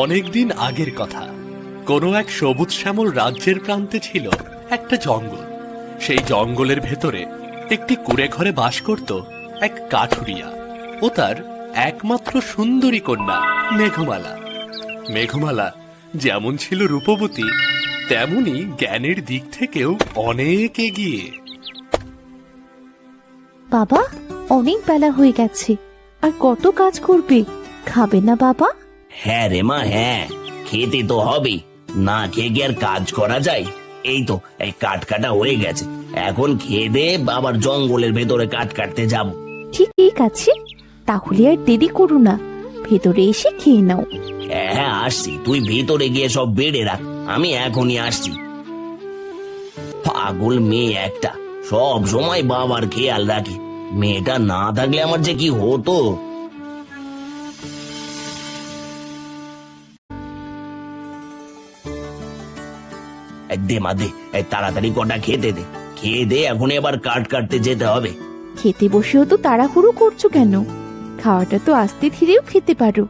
অনেকদিন আগের কথা। কোনো এক সবুজ শ্যামল রাজ্যের প্রান্তে ছিল একটা জঙ্গল। সেই জঙ্গলের ভেতরে একটি কুঁড়ে ঘরে বাস করত এক কাঠুরিয়া ও তার একমাত্র সুন্দরী কন্যা মেঘমালা। মেঘমালা যেমন ছিল রূপবতী, তেমনি জ্ঞানের দিক থেকেও অনেক এগিয়ে। বাবা, অনেক বেলা হয়ে গেছে, আর কত কাজ করবে? খাবে না বাবা? হ্যাঁ রে মা, হ্যাঁ, খেতে তো হবে। না খেয়ে কি আর কাজ করা যায়? এই তো এই কাঠ কাটা হয়ে গেছে, এখন খেয়ে দে, আবার জঙ্গলের ভেতরে কাঠ কাটতে যাব। ঠিক আছে, তাহলে আর দেরি করো না, ভেতরে এসে খেয়ে নাও। হ্যাঁ হ্যাঁ, আসছি, তুই ভেতরে গিয়ে সব বেড়ে রাখ, আমি এখনই আসছি। পাগল মেয়ে একটা, সব সময় বাবার খেয়াল রাখে। মেয়েটা না থাকলে আমার যে কি হতো। দে মা দে, তাড়াতাড়ি কটা খেতে দে, খেয়ে দে, এখন এবার কাঠ কাটতে যেতে হবে। খেতে বসেও তো তাড়াহুড়ো করছো কেন? খাওয়াটা তো আস্তে ধীরেও খেতে পারো।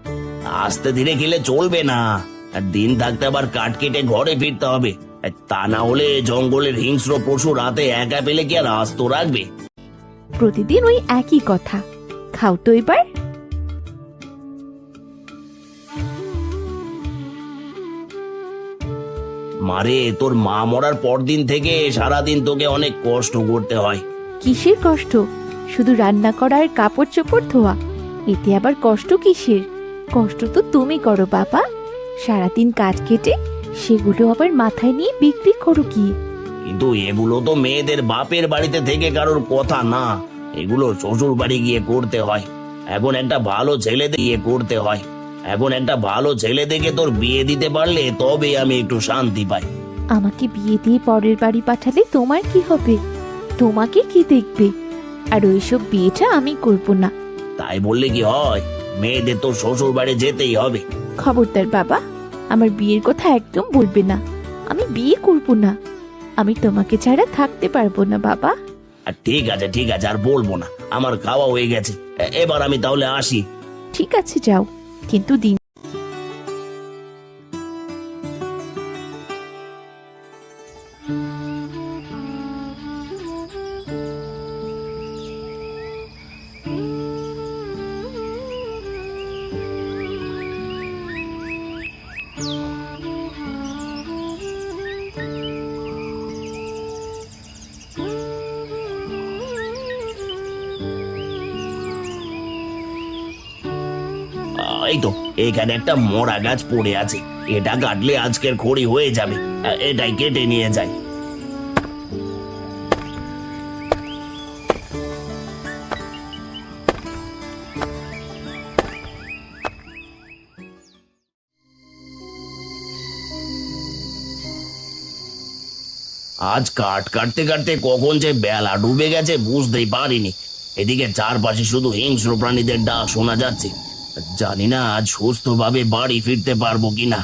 আস্তে ধীরে খেলে চলবে না, আর দিন থাকতে আবার কাঠ কেটে ঘরে ফিরতে হবে। তা না হলে জঙ্গলের হিংস্র পশু রাতে একা পেলে কি আর আস্ত রাখবে? প্রতিদিন ওই একই কথা, খাও তো এবার। মারে, তোর মা মরার পর দিন থেকে সারাদিন তোকে অনেক কষ্ট করতে হয়। কিসের কষ্ট? শুধু রান্না করা আর কাপড় চোপড় ধোয়া, এতে আবার কষ্ট কিসের? কষ্ট তো তুমি করো বাবা, সারাদিন কাজ কেটে সেগুলো আবার মাথায় নিয়ে বিক্রি করো কি। কিন্তু এগুলো তো মেয়েদের বাপের বাড়িতে থেকে কারোর কথা না, এগুলো শ্বশুর বাড়ি গিয়ে করতে হয়। এখন একটা ভালো ছেলে দিয়ে করতে হয়। এখন একটা ভালো ছেলে দেখে তোর বিয়ে দিতে পারলে তবে আমি একটু শান্তি পাই। আমাকে বিয়ে দিয়ে পরের বাড়ি পাঠালে তোমার কি হবে? তোমাকে কি দেখবে? আর ওইসব বিয়েটা আমি করব না। তাই বললে কি হয়? মেয়েদের তো শ্বশুর বাড়ি যেতেই হবে। খবরদার বাবা, আমার বিয়ের কথা একদম বলবে না। আমি বিয়ে করব না, আমি তোমাকে ছাড়া থাকতে পারবো না বাবা। আর ঠিক আছে ঠিক আছে, আর বলবো না, আমার খাওয়া হয়ে গেছে। এবার আমি তাহলে আসি। ঠিক আছে যাও, কিন্তু দিন। এই তো এখানে একটা মরা গাছ পড়ে আছে, এটা কাটলে আজকের খড়ি হয়ে যাবে। এটাই কেটে নিয়ে যাই। আজ কাঠ কাটতে কাটতে কখন যে বেলা ডুবে গেছে বুঝতেই পারিনি। এদিকে চারপাশে শুধু হিংস্র প্রাণীদের ডাক শোনা যাচ্ছে। জানি না আজ সুস্থভাবে বাড়ি ফিরতে পারবো কিনা।